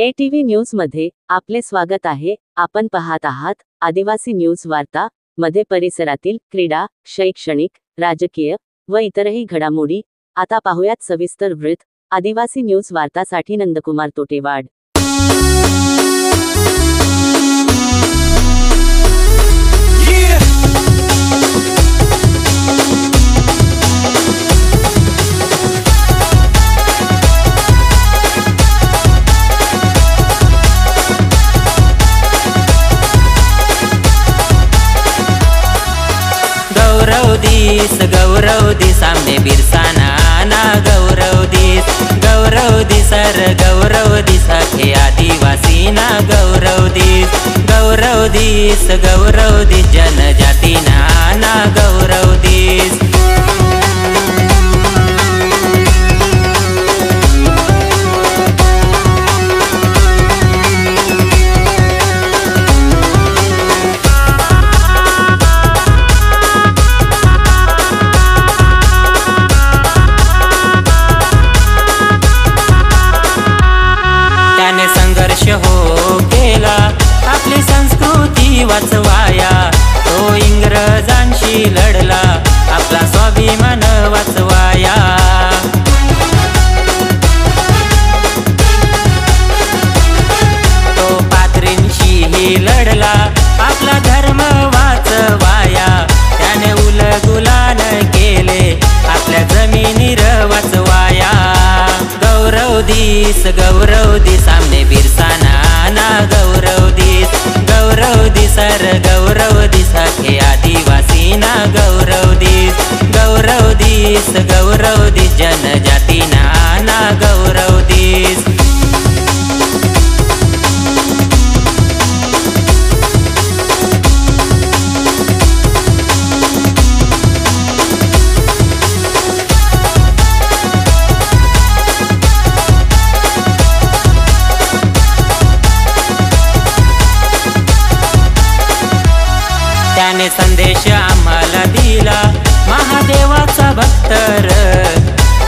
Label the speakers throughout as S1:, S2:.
S1: ATV news मध्ये आपले स्वागत आहे। आपण पाहत आहात आदिवासी न्यूज वार्ता मध्ये परिसरातील क्रीडा, शैक्षणिक, राजकीय व इतरही घडामोडी। आता पाहूयात सविस्तर वृत्त। आदिवासी न्यूज वार्तासाठी नंदकुमार तोटेवाड।
S2: गौरव दिस सामने बिरसाना ना गौरव दिस सर गौरव दिस अखे आदिवासी ना गौरव दिस जनजाति ना गौरव दिस। हो केला आपली संस्कृती वाचवाया, तो इंग्रजांशी लढला आपला स्वाभिमान वाचवाया। तो पात्रींशीही लढला आपला धर्म वाचवाया, त्याने उलगुलान केले आपल्या जमिनीर वाचवाया। गौरव दिस सामने बिरसाना ना गौरव दिस सर गौरव दिस अखे आदिवासी ना गौरव दिस जनजाति ना गौरव दिस। त्याने संदेश आम्हाला दिला महादेवाचा भक्तर,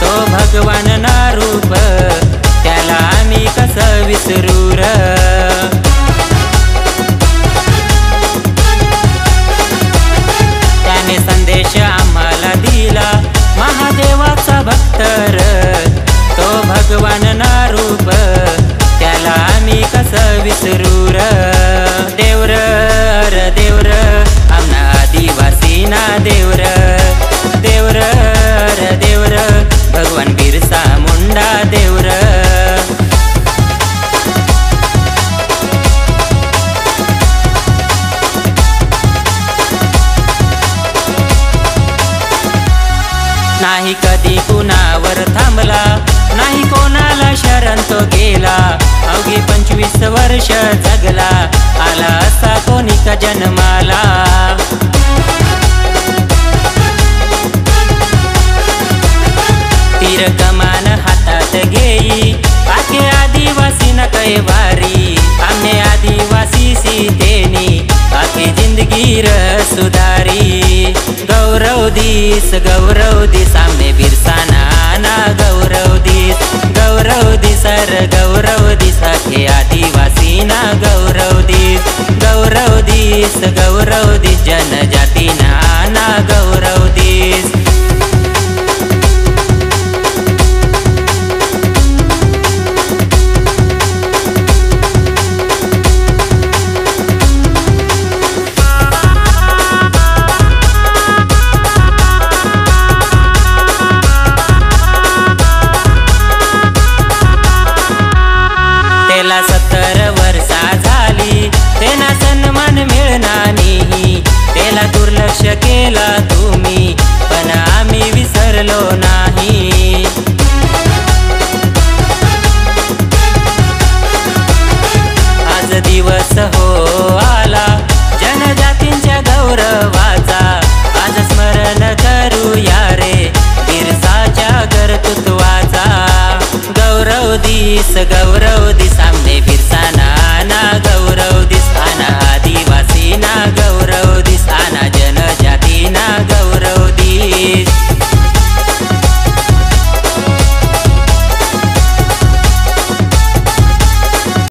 S2: तो भगवान ना रूप त्याला आम्ही कसं विसरू र। त्याने संदेश आम्हाला दिला महादेवाचा भक्तर, तो भगवान ना रूप त्याला आम्ही कसं विसरू र। देवर आमना आदिवासी ना देवर भगवान बिरसा मुंडा देवर। नाही कधी कुणावर थांबला, नाही कोणाला शरण तो गेला, अवघी 25 वर्ष जगला आला असा कोणी का जन्माला। तीर कमान हातात घेई आखे आदिवासी न कैवारी, आमने आदिवासी सीतेनी आखी जिंदगी र सुधारी। गौरव दिस सामने बिरसाना ना गौरव दिस सर गौरव दिस अखे आदिवासी ना गौरव दिस जनजाति ना गौरव